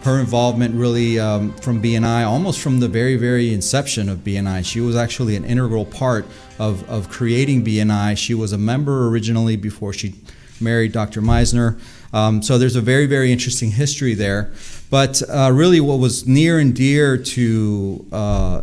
her involvement really from BNI, almost from the very, very inception of BNI. She was actually an integral part of creating BNI. She was a member originally before she married Dr. Meisner. So there's a very, very interesting history there. But really what was near and dear to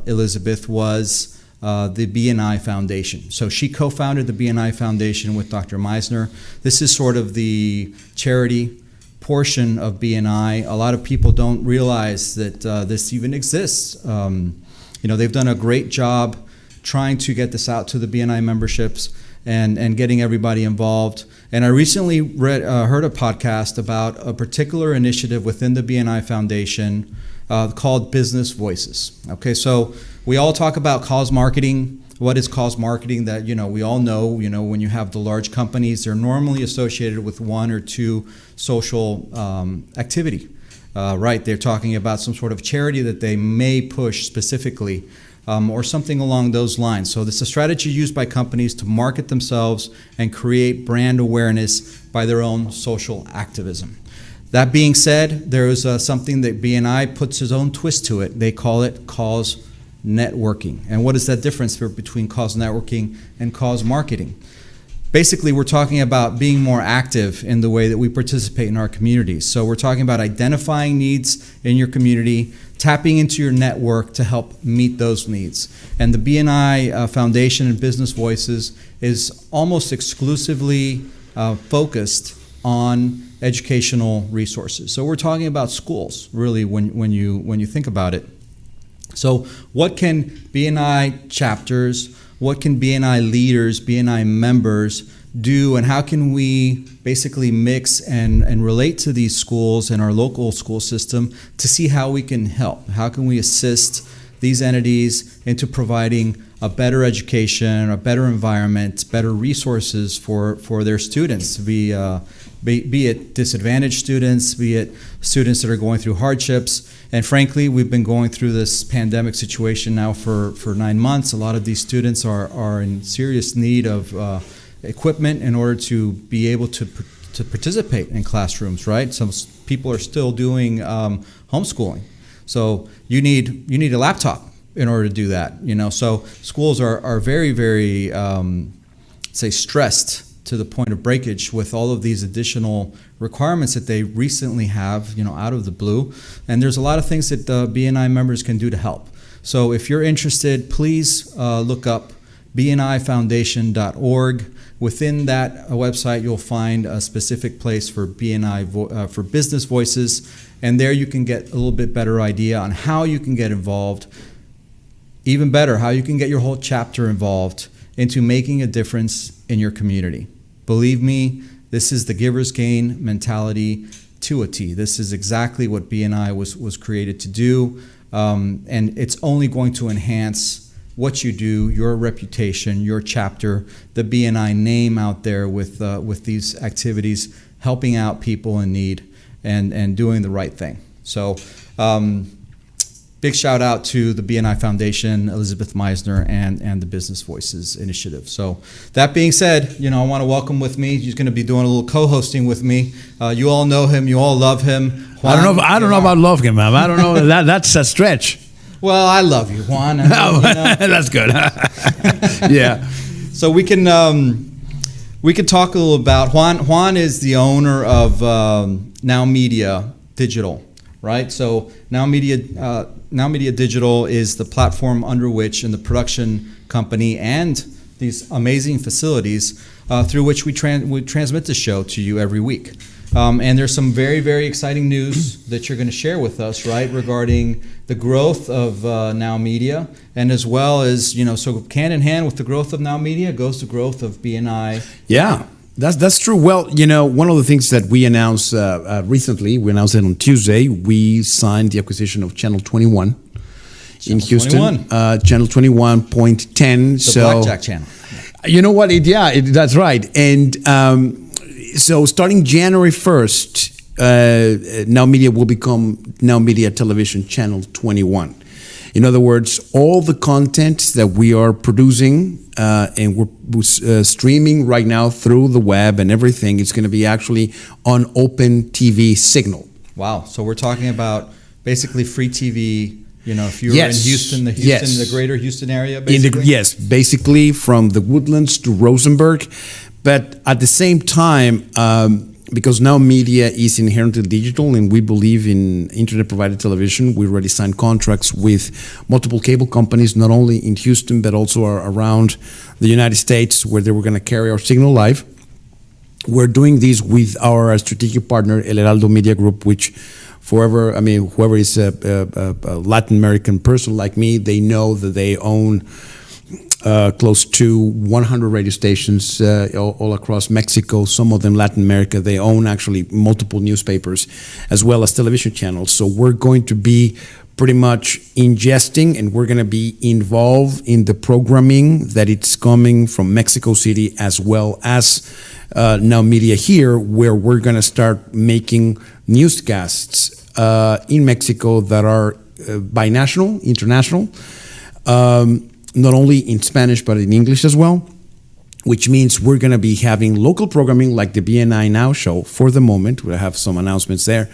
Elizabeth was the BNI Foundation. So she co-founded the BNI Foundation with Dr. Meisner. This is sort of the charity portion of BNI. A lot of people don't realize that this even exists. They've done a great job trying to get this out to the BNI memberships and getting everybody involved. And I recently heard a podcast about a particular initiative within the BNI Foundation called Business Voices. Okay, so we all talk about cause marketing. What is cause marketing? That we all know. When you have the large companies, they're normally associated with one or two social activity, right? They're talking about some sort of charity that they may push specifically, or something along those lines. So this is a strategy used by companies to market themselves and create brand awareness by their own social activism. That being said, there is something that BNI puts its own twist to it. They call it cause networking. And what is that difference between cause networking and cause marketing? Basically, we're talking about being more active in the way that we participate in our communities. So we're talking about identifying needs in your community, tapping into your network to help meet those needs. And the BNI Foundation and Business Voices is almost exclusively focused on educational resources. So we're talking about schools, really, when you think about it. So what can BNI chapters, what can BNI leaders, BNI members do, and how can we basically mix and relate to these schools and our local school system to see how we can help? How can we assist these entities into providing a better education, a better environment, better resources for their students, be it disadvantaged students, be it students that are going through hardships. And frankly, we've been going through this pandemic situation now for 9 months. A lot of these students are in serious need of equipment in order to be able to participate in classrooms, right? Some people are still doing homeschooling. So you need a laptop in order to do that, So schools are very, very, stressed to the point of breakage with all of these additional requirements that they recently have, out of the blue. And there's a lot of things that BNI members can do to help. So if you're interested, please look up bnifoundation.org. Within that website, you'll find a specific place for BNI for Business Voices, and there you can get a little bit better idea on how you can get involved. Even better, how you can get your whole chapter involved into making a difference in your community. Believe me, this is the giver's gain mentality to a T. This is exactly what BNI was created to do, and it's only going to enhance what you do, your reputation, your chapter, the BNI name out there with these activities, helping out people in need and doing the right thing. So big shout out to the BNI Foundation, Elizabeth Meisner, and the Business Voices Initiative. So that being said, I want to welcome with me, he's going to be doing a little co-hosting with me. You all know him, you all love him. Juan, I don't know about love him, man. I don't know, that's a stretch. Well, I love you, Juan. That's good. Yeah. So we can talk a little about Juan is the owner of NowMedia Digital, right? So NowMedia Digital is the platform under which, and the production company, and these amazing facilities through which we transmit the show to you every week. And there's some very, very exciting news that you're going to share with us, right, regarding the growth of NowMedia, and as well as, so hand in hand with the growth of NowMedia goes the growth of BNI. Yeah, that's true. Well, one of the things that we announced recently, we announced it on Tuesday, we signed the acquisition of Channel 21 in Houston. Channel 21.10. The Blackjack channel. You know what? That's right. And so starting January 1st, NowMedia will become NowMedia Television Channel 21. In other words, all the content that we are producing and we're streaming right now through the web and everything is going to be actually on open TV signal. Wow. So we're talking about basically free TV. You know, if you're Yes. in Houston, Yes. the greater Houston area, basically. Yes, basically from the Woodlands to Rosenberg. But at the same time, because now media is inherently digital and we believe in internet provided television, we already signed contracts with multiple cable companies, not only in Houston, but also around the United States, where they were going to carry our signal live. We're doing this with our strategic partner, El Heraldo Media Group, which whoever is a Latin American person like me, they know that they own close to 100 radio stations all across Mexico, some of them Latin America. They own actually multiple newspapers as well as television channels. So we're going to be pretty much ingesting and we're going to be involved in the programming that it's coming from Mexico City as well as Now Media here, where we're going to start making newscasts in Mexico that are binational, international, not only in Spanish but in English as well, which means we're going to be having local programming like the BNI Now show for the moment. We'll have some announcements there.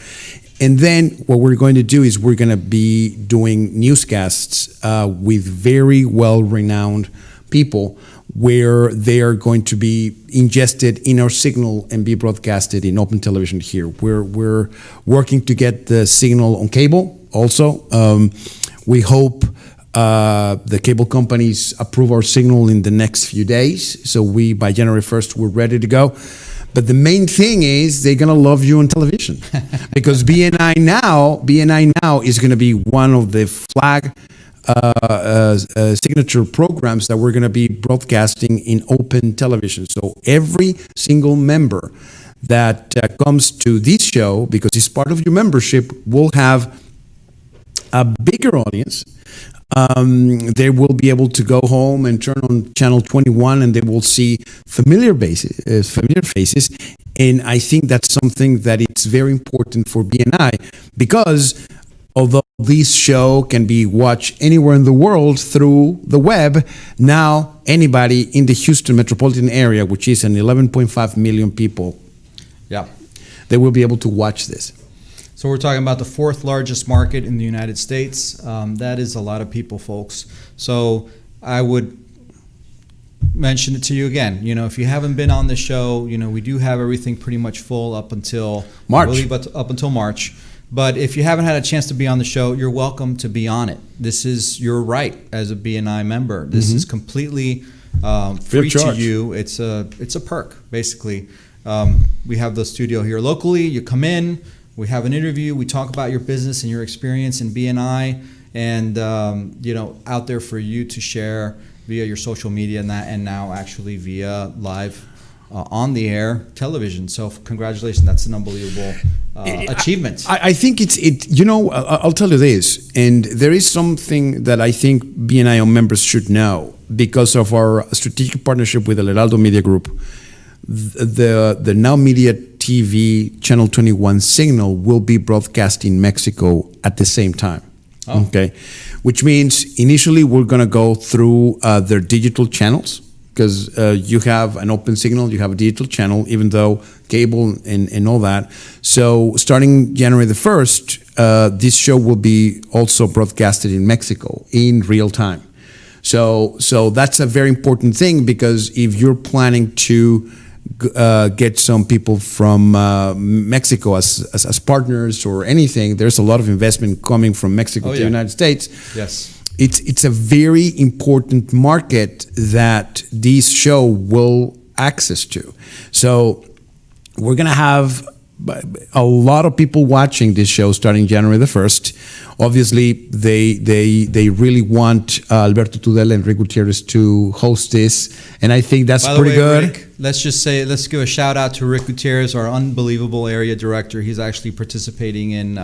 And then what we're going to do is we're going to be doing newscasts with very well-renowned people where they are going to be ingested in our signal and be broadcasted in open television here. We're working to get the signal on cable also. We hope the cable companies approve our signal in the next few days. So by January 1st, we're ready to go. But the main thing is they're going to love you on television because BNI Now is going to be one of the flag signature programs that we're going to be broadcasting in open television. So every single member that comes to this show, because it's part of your membership, will have a bigger audience. They will be able to go home and turn on channel 21 and they will see familiar faces. And I think that's something that it's very important for BNI because although this show can be watched anywhere in the world through the web, now anybody in the Houston metropolitan area, which is an 11.5 million people, they will be able to watch this. So we're talking about the fourth largest market in the United States. That is a lot of people, folks. So I would mention it to you again. You know, if you haven't been on the show, you know, we do have everything pretty much full up until March. Up until March. But if you haven't had a chance to be on the show, you're welcome to be on it. This is your right as a BNI member. This is completely free to you. It's a perk, basically. We have the studio here locally. You come in. We have an interview. We talk about your business and your experience in BNI, and you know, out there for you to share via your social media and now actually via live on the air television. So congratulations, that's an unbelievable achievement. I think you know, I'll tell you this, and there is something that I think BNI members should know because of our strategic partnership with the Heraldo Media Group. The Now Media TV Channel 21 signal will be broadcast in Mexico at the same time. Oh. Okay, which means initially we're going to go through their digital channels because you have an open signal, you have a digital channel, even though cable and all that. So starting January the 1st, this show will be also broadcasted in Mexico in real time. So that's a very important thing because if you're planning to get some people from Mexico as partners or anything, there's a lot of investment coming from Mexico to the United States. Yes. It's a very important market that this show will access to. So we're going to have a lot of people watching this show starting January the 1st. Obviously, they really want Alberto Tudela and Rick Gutierrez to host this, and I think that's pretty good. Rick, let's give a shout out to Rick Gutierrez, our unbelievable area director. He's actually participating in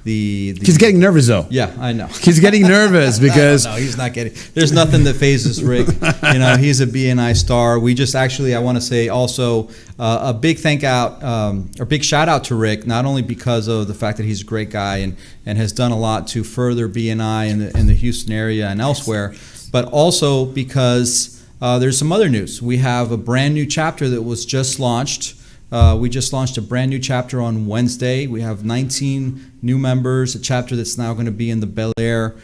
He's getting nervous though. Yeah, I know. He's getting nervous because no, he's not getting. There's nothing that phases Rick. You know, he's a BNI star. We just actually, I want to say also a big big shout out to Rick, not only because of the fact that he's a great guy and has done a lot to further BNI in the Houston area and elsewhere, but also because there's some other news. We have a brand new chapter that was just launched We just launched a brand new chapter on Wednesday. We have 19 new members, a chapter that's now going to be in the Bel Air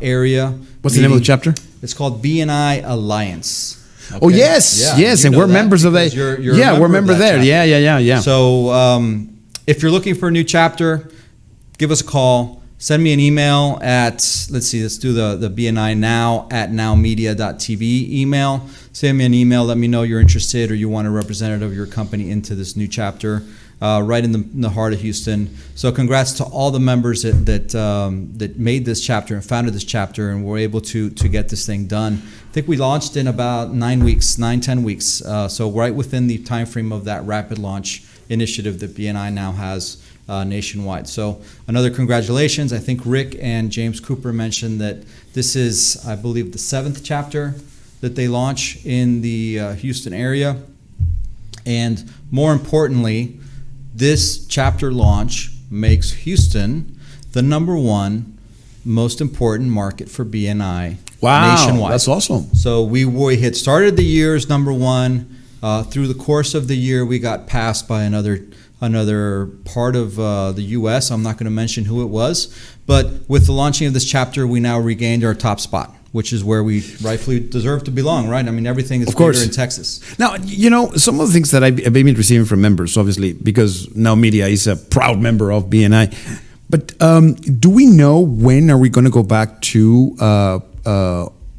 area. What's the name of the chapter? It's called BNI Alliance. Okay? Oh, yes, Yeah, yes, you and know we're that members of that. because you're a Yeah, member we're of member that there. chapter. Yeah. So if you're looking for a new chapter, give us a call. Send me an email at, let's do the BNI Now at NowMedia.tv email. Send me an email. Let me know you're interested or you want a representative of your company into this new chapter right in the heart of Houston. So congrats to all the members that made this chapter and founded this chapter and were able to get this thing done. I think we launched in about 10 weeks. So right within the time frame of that rapid launch initiative that BNI now has nationwide. So another congratulations. I think Rick and James Cooper mentioned that this is, I believe, the 7th chapter that they launch in the Houston area. And more importantly, this chapter launch makes Houston the #1 most important market for BNI nationwide. That's awesome. So we had started the year as #1. Through the course of the year, we got passed by another part of the U.S. I'm not going to mention who it was, but with the launching of this chapter, we now regained our top spot, which is where we rightfully deserve to belong, right? I mean, everything is bigger in Texas. Now, some of the things that I've been receiving from members, obviously, because Now Media is a proud member of BNI. But do we know when are we going to go back to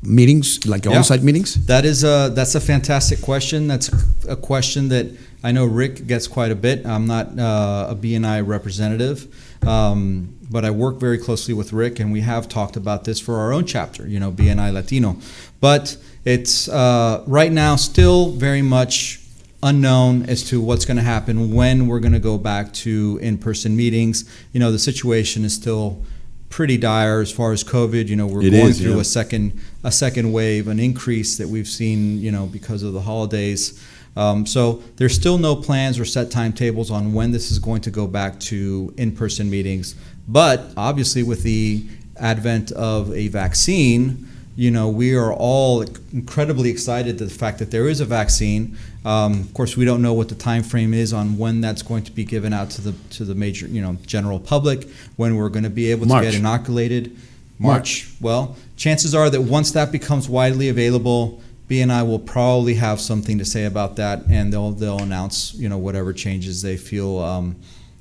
meetings, like on-site meetings? That's a fantastic question. That's a question that I know Rick gets quite a bit. I'm not a BNI representative, but I work very closely with Rick, and we have talked about this for our own chapter, BNI Latino. But it's right now still very much unknown as to what's going to happen when we're going to go back to in-person meetings. The situation is still pretty dire as far as COVID. We're going through a second wave, an increase that we've seen, because of the holidays. So there's still no plans or set timetables on when this is going to go back to in-person meetings. But obviously with the advent of a vaccine, we are all incredibly excited to the fact that there is a vaccine. Of course, we don't know what the time frame is on when that's going to be given out to the major, general public, when we're going to be able to get inoculated. March. Well, chances are that once that becomes widely available, BNI will probably have something to say about that, and they'll announce whatever changes they feel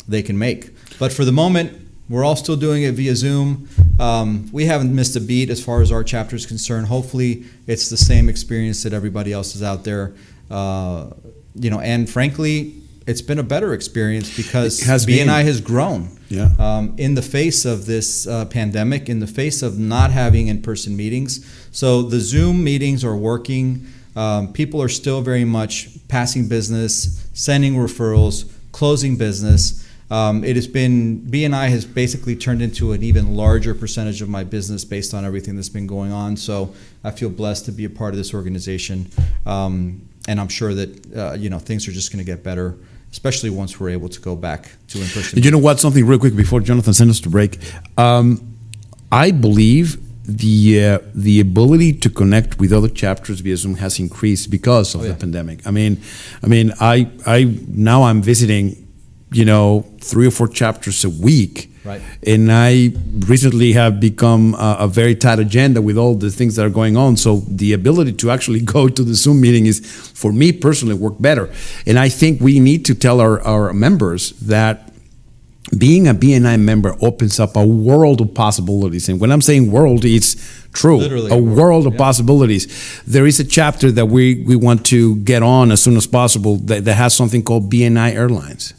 they can make. But for the moment, we're all still doing it via Zoom. We haven't missed a beat as far as our chapter is concerned. Hopefully, it's the same experience that everybody else is out there. And frankly, it's been a better experience because BNI has grown. In the face of this pandemic, in the face of not having in-person meetings. So the Zoom meetings are working. People are still very much passing business, sending referrals, closing business. BNI has basically turned into an even larger percentage of my business based on everything that's been going on. So I feel blessed to be a part of this organization. And I'm sure that, things are just going to get better, especially once we're able to go back to in-person. You know what? Something real quick before Jonathan sends us to break. I believe the ability to connect with other chapters via Zoom has increased because of the pandemic. Now I'm visiting, 3 or 4 chapters a week. Right. And I recently have become a very tight agenda with all the things that are going on. So the ability to actually go to the Zoom meeting is, for me personally, work better. And I think we need to tell our members that being a BNI member opens up a world of possibilities. And when I'm saying world, it's true. Literally a world of possibilities. There is a chapter that we want to get on as soon as possible that has something called BNI Airlines.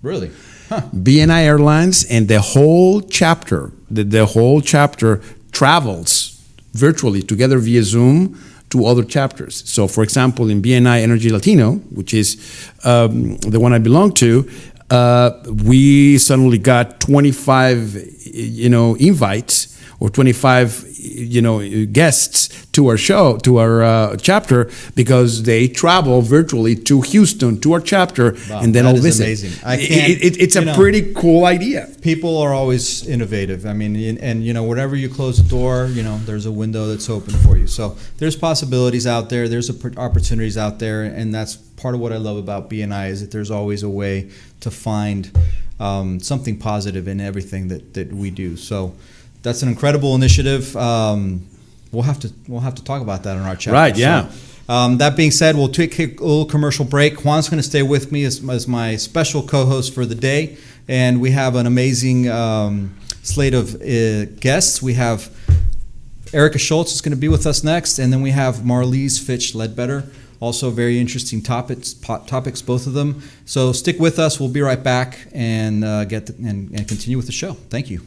Really? Huh. BNI Airlines, and the whole chapter, the whole chapter travels virtually together via Zoom to other chapters. So, for example, in BNI Energy Latino, which is the one I belong to, we suddenly got 25 invites or 25 guests to our show, to our chapter, because they travel virtually to Houston to our chapter. Wow, and then that I'll is visit. amazing. I can't, It's a pretty cool idea. People are always innovative. I mean, and whenever you close the door, there's a window that's open for you. So there's possibilities out there. There's opportunities out there, and that's part of what I love about BNI is that there's always a way to find something positive in everything that we do. So that's an incredible initiative. We'll have to talk about that in our chat. Right. Yeah. So, that being said, we'll take a little commercial break. Juan's going to stay with me as my special co-host for the day, and we have an amazing slate of guests. We have Erica Schultz is going to be with us next, and then we have Marlise Fitch Ledbetter. Also very interesting topics, both of them. So stick with us. We'll be right back and and continue with the show. Thank you.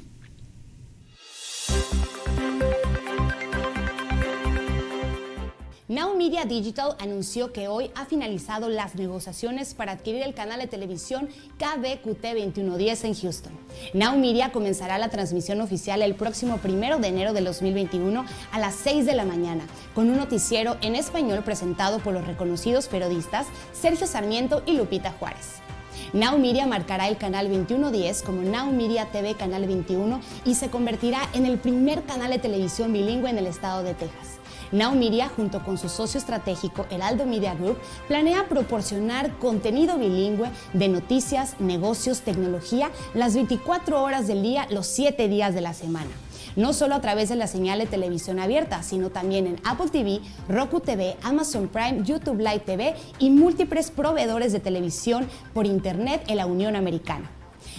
NowMedia Digital anunció que hoy ha finalizado las negociaciones para adquirir el canal de televisión KBQT 2110 en Houston. NowMedia comenzará la transmisión oficial el próximo 1 de enero del 2021 a las 6 de la mañana, con un noticiero en español presentado por los reconocidos periodistas Sergio Sarmiento y Lupita Juárez. NowMedia marcará el canal 2110 como NowMedia TV Canal 21 y se convertirá en el primer canal de televisión bilingüe en el estado de Texas. NowMedia, junto con su socio estratégico Heraldo Media Group, planea proporcionar contenido bilingüe de noticias, negocios, tecnología, las 24 horas del día, los 7 días de la semana. No solo a través de la señal de televisión abierta, sino también en Apple TV, Roku TV, Amazon Prime, YouTube Live TV y múltiples proveedores de televisión por Internet en la Unión Americana.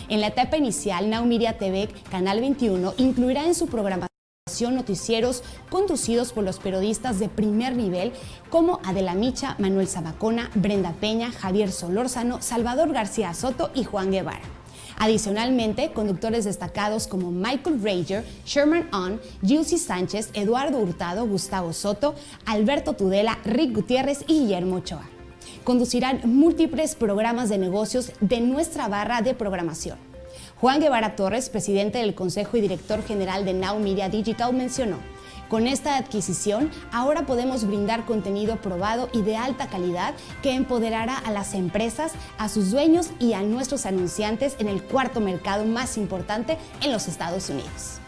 En la etapa inicial, NowMedia TV Canal 21 incluirá en su programación noticieros conducidos por los periodistas de primer nivel como Adela Micha, Manuel Zamacona, Brenda Peña, Javier Solórzano, Salvador García Soto y Juan Guevara. Adicionalmente, conductores destacados como Michael Rager, Sherman On, Gilsey Sánchez, Eduardo Hurtado, Gustavo Soto, Alberto Tudela, Rick Gutiérrez y Guillermo Ochoa. Conducirán múltiples programas de negocios de nuestra barra de programación. Juan Guevara Torres, presidente del Consejo y director general de NowMedia Digital, mencionó: con esta adquisición, ahora podemos brindar contenido probado y de alta calidad que empoderará a las empresas, a sus dueños y a nuestros anunciantes en el cuarto mercado más importante en los Estados Unidos.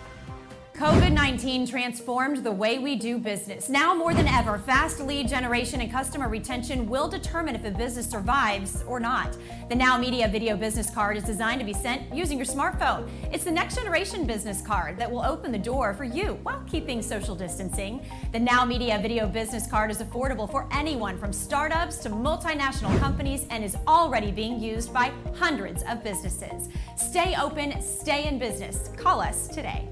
COVID-19 transformed the way we do business. Now more than ever, fast lead generation and customer retention will determine if a business survives or not. The NowMedia Video Business Card is designed to be sent using your smartphone. It's the next generation business card that will open the door for you while keeping social distancing. The NowMedia Video Business Card is affordable for anyone from startups to multinational companies and is already being used by hundreds of businesses. Stay open, stay in business. Call us today.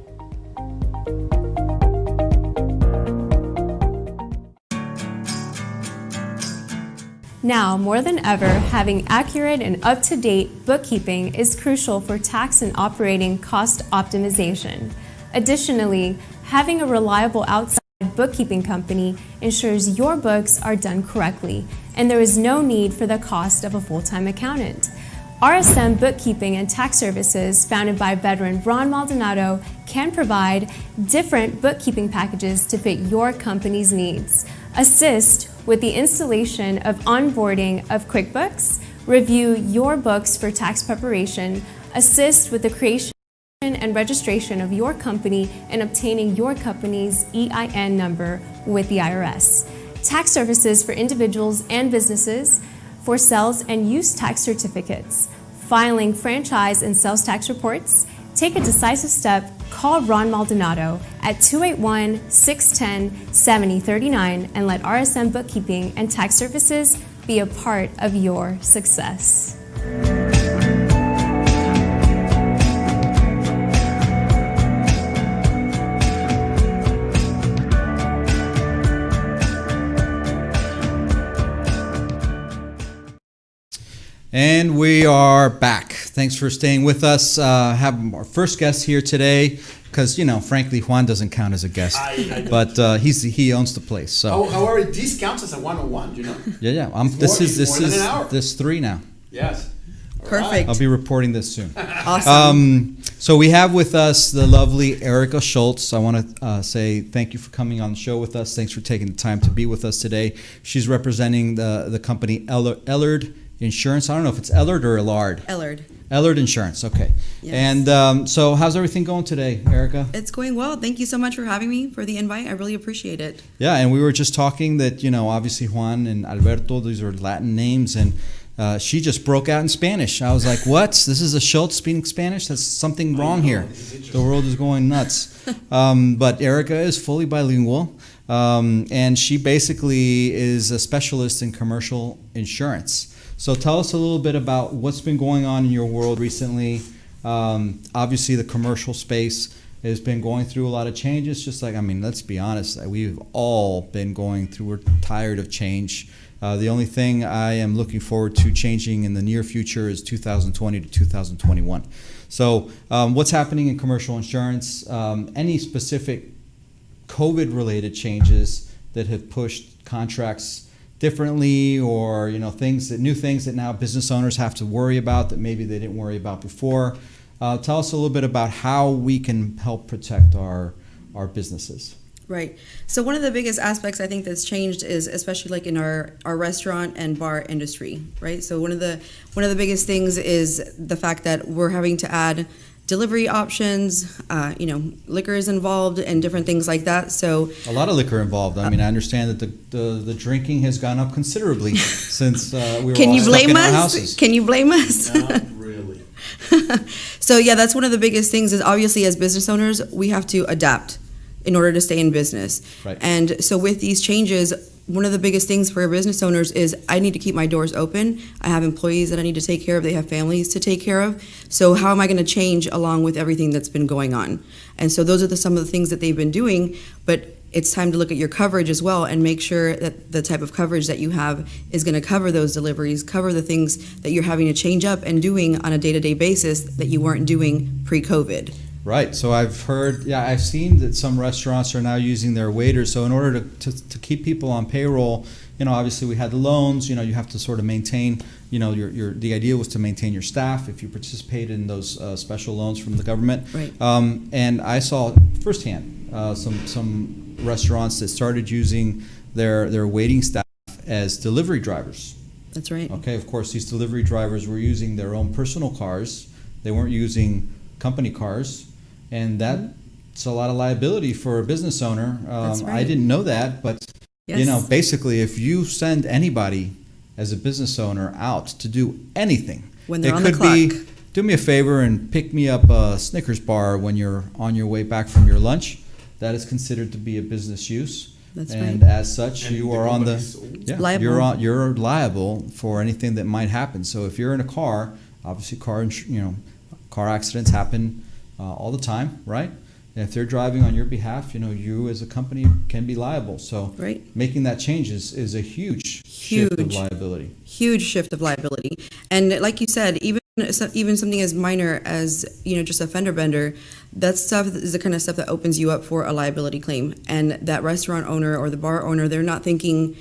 Now, more than ever, having accurate and up-to-date bookkeeping is crucial for tax and operating cost optimization. Additionally, having a reliable outside bookkeeping company ensures your books are done correctly, and there is no need for the cost of a full-time accountant. RSM Bookkeeping and Tax Services, founded by veteran Ron Maldonado, can provide different bookkeeping packages to fit your company's needs. Assist with the installation of onboarding of QuickBooks, review your books for tax preparation, assist with the creation and registration of your company and obtaining your company's EIN number with the IRS. Tax services for individuals and businesses, for sales and use tax certificates, filing franchise and sales tax reports. Take a decisive step. Call Ron Maldonado at 281-610-7039 and let RSM Bookkeeping and Tax Services be a part of your success. And we are back. Thanks for staying with us. Have our first guest here today, because frankly, Juan doesn't count as a guest, but he owns the place. So, however, this counts as a one-on-one. Yeah. This is 3 now. Yes. Right. Perfect. I'll be reporting this soon. Awesome. So we have with us the lovely Erica Schultz. I want to say thank you for coming on the show with us. Thanks for taking the time to be with us today. She's representing the company Ellard Insurance. I don't know if it's Ellard or Ellard. Ellard. Ellard Insurance, okay. Yes. And so how's everything going today, Erica? It's going well. Thank you so much for having me, for the invite. I really appreciate it. Yeah, and we were just talking that, you know, obviously Juan and Alberto, these are Latin names, and she just broke out in Spanish. I was like, what? This is a Schultz speaking Spanish? There's something wrong here. The world is going nuts. But Erica is fully bilingual, and she basically is a specialist in commercial insurance. So tell us a little bit about what's been going on in your world recently. Obviously, the commercial space has been going through a lot of changes, just like, I mean, let's be honest, we've all been going through, we're tired of change. The only thing I am looking forward to changing in the near future is 2020 to 2021. So what's happening in commercial insurance? Any specific COVID-related changes that have pushed contracts differently, or new things that now business owners have to worry about that maybe they didn't worry about before? Tell us a little bit about how we can help protect our businesses. Right. So one of the biggest aspects I think that's changed is especially like in our restaurant and bar industry, right? So one of the biggest things is the fact that we're having to add delivery options, liquor is involved and different things like that. So a lot of liquor involved. I mean, I understand that the drinking has gone up considerably since we were all stuck in our houses. Can you blame us? Not really. So yeah, that's one of the biggest things is obviously as business owners, we have to adapt in order to stay in business. Right. And so with these changes, one of the biggest things for business owners is I need to keep my doors open. I have employees that I need to take care of. They have families to take care of. So how am I going to change along with everything that's been going on? And so those are some of the things that they've been doing, but it's time to look at your coverage as well and make sure that the type of coverage that you have is going to cover those deliveries, cover the things that you're having to change up and doing on a day-to-day basis that you weren't doing pre-COVID. Right. So I've seen that some restaurants are now using their waiters. So in order to keep people on payroll, obviously we had the loans. You have to sort of maintain. The idea was to maintain your staff if you participate in those special loans from the government. Right. And I saw firsthand some restaurants that started using their waiting staff as delivery drivers. That's right. Okay. Of course, these delivery drivers were using their own personal cars. They weren't using company cars. And that's a lot of liability for a business owner. That's right. I didn't know that, but Yes. basically, if you send anybody as a business owner out to do anything, When they're it on the could be, clock. do me a favor and pick me up a Snickers bar when you're on your way back from your lunch. That is considered to be a business use. That's and right. as such, And you the are on the company's liable. you're liable for anything that might happen. So if you're in a car, obviously car accidents happen all the time, right? And if they're driving on your behalf, you as a company can be liable. So Right. making that change is a huge shift of Huge. liability. Huge shift of liability. And like you said, even something as minor as just a fender bender, that stuff is the kind of stuff that opens you up for a liability claim. And that restaurant owner or the bar owner, they're thinking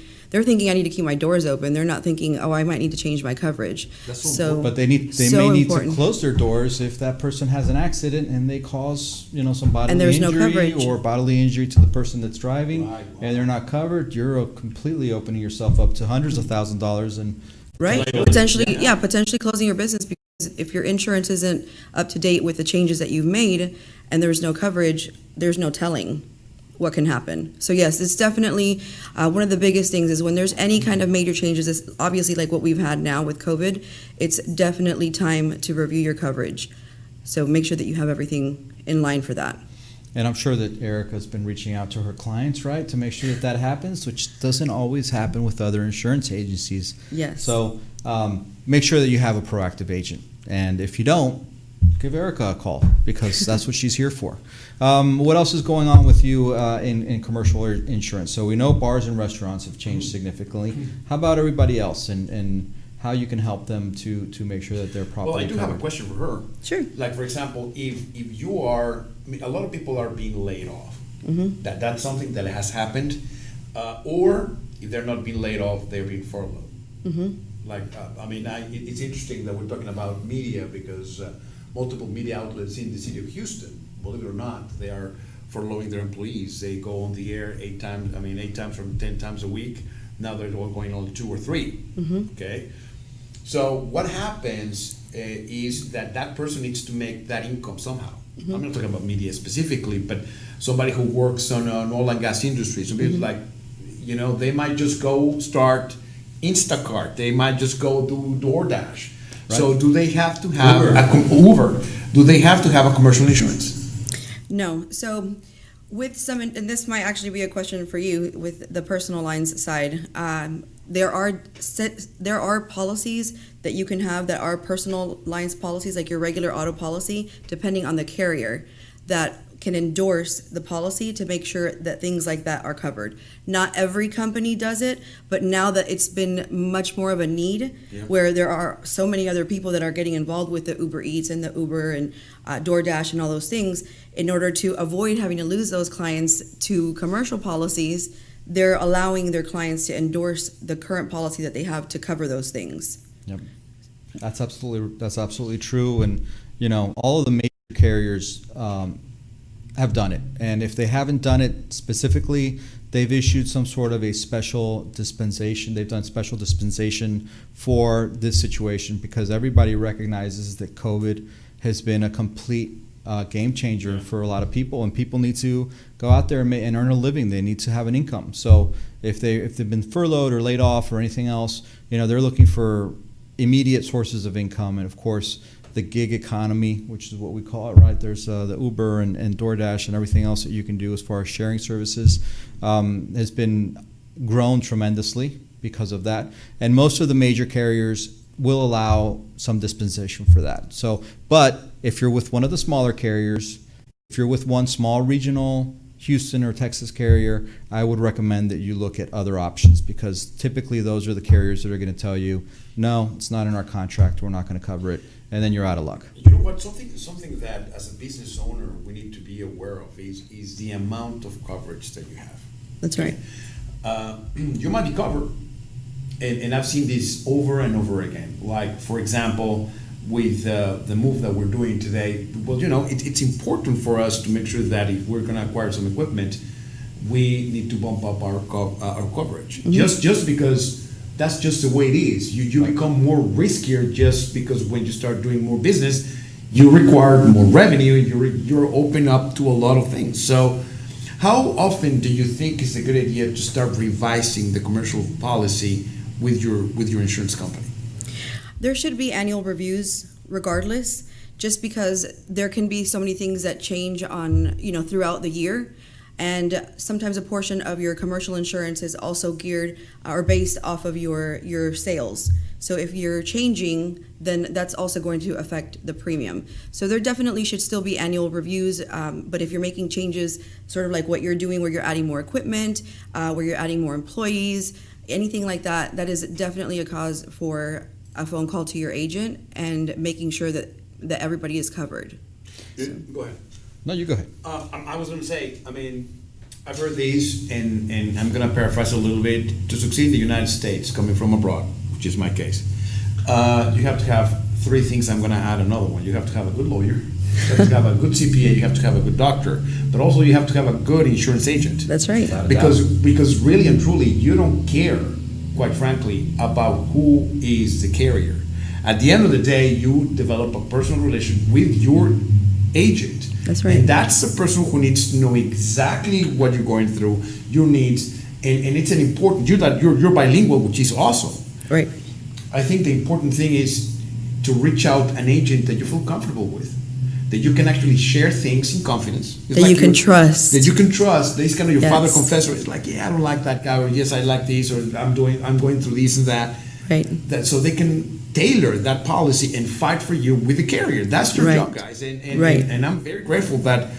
I need to keep my doors open. They're not thinking, oh, I might need to change my coverage. That's so But they may so need important. to close their doors if that person has an accident and they cause some bodily And there's no injury coverage. or bodily injury to the person that's driving, Right. and they're not covered. You're completely opening yourself up to hundreds of thousands of dollars and Right. Potentially closing your business because if your insurance isn't up to date with the changes that you've made and there's no coverage, there's no telling what can happen. So yes, it's definitely one of the biggest things is when there's any kind of major changes, it's obviously like what we've had now with COVID, it's definitely time to review your coverage. So make sure that you have everything in line for that. And I'm sure that Erica's been reaching out to her clients, right, to make sure that happens, which doesn't always happen with other insurance agencies. Yes. So make sure that you have a proactive agent. And if you don't, give Erica a call because that's what she's here for. What else is going on with you in commercial insurance? So we know bars and restaurants have changed significantly. How about everybody else and how you can help them to make sure that they're properly Well, I do covered? have a question for her. Sure. Like, for example, if you are, a lot of people are being laid off. Mm-hmm. That's something that has happened. Or if they're not being laid off, they're being furloughed. Mm-hmm. Like, it's interesting that we're talking about media because multiple media outlets in the city of Houston, believe it or not, they are furloughing their employees. They go on the air 8 times from 10 times a week. Now they're all going on 2 or 3. Okay, so what happens is that person needs to make that income somehow. I'm not talking about media specifically, but somebody who works on an oil and gas industry. So people like, they might just go start Instacart. They might just go do DoorDash. Right. So do they have to have Uber? Do they have to have a commercial insurance? No. So with some, and this might actually be a question for you with the personal lines side. There are policies that you can have that are personal lines policies, like your regular auto policy, depending on the carrier, that can endorse the policy to make sure that things like that are covered. Not every company does it, but now that it's been much more of a need, where there are so many other people that are getting involved with the Uber Eats and the Uber and DoorDash and all those things, in order to avoid having to lose those clients to commercial policies, they're allowing their clients to endorse the current policy that they have to cover those things. Yep, that's absolutely true, and all of the major carriers have done it, and if they haven't done it specifically, they've issued some sort of a special dispensation. They've done special dispensation for this situation because everybody recognizes that COVID has been a complete game changer for a lot of people, and people need to go out there and earn a living. They need to have an income. So if they've been furloughed or laid off or anything else, they're looking for immediate sources of income, and of course the gig economy, which is what we call it, right? There's the Uber and DoorDash and everything else that you can do as far as sharing services has been grown tremendously because of that. And most of the major carriers will allow some dispensation for that. So, but if you're with one of the smaller carriers, if you're with one small regional Houston or Texas carrier, I would recommend that you look at other options, because typically those are the carriers that are going to tell you, no, it's not in our contract, we're not going to cover it, and then you're out of luck. You know what? Something that as a business owner we need to be aware of is the amount of coverage that you have. That's right. You might be covered, and I've seen this over and over again. Like, for example, with the move that we're doing today, well, it's important for us to make sure that if we're going to acquire some equipment, we need to bump up our coverage. Just because that's just the way it is. You become more riskier just because when you start doing more business, you require more revenue. You're open up to a lot of things. So how often do you think it's a good idea to start revising the commercial policy with your insurance company? There should be annual reviews regardless, just because there can be so many things that change on, throughout the year. And sometimes a portion of your commercial insurance is also geared or based off of your sales. So if you're changing, then that's also going to affect the premium. So there definitely should still be annual reviews, but if you're making changes, sort of like what you're doing where you're adding more equipment, where you're adding more employees, anything like that, that is definitely a cause for a phone call to your agent and making sure that everybody is covered. Go ahead. No, you go ahead. I was going to say, I've heard these, and I'm going to paraphrase a little bit. To succeed in the United States, coming from abroad, which is my case, you have to have 3 things. I'm going to add another one. You have to have a good lawyer, you have to have a good CPA, you have to have a good doctor, but also you have to have a good insurance agent. That's right. Because really and truly, you don't care, quite frankly, about who is the carrier. At the end of the day, you develop a personal relation with your agent. That's right. And that's the person who needs to know exactly what you're going through, your needs, and it's an important, you're bilingual, which is awesome. Right. I think the important thing is to reach out an agent that you feel comfortable with, that you can actually share things in confidence. It's that like you can trust. That you can trust. That is kind of your father confessor. It's like, yeah, I don't like that guy, or yes, I like this, or I'm going through this and that. Right. So they can tailor that policy and fight for you with the carrier. That's your job, guys. And I'm very grateful that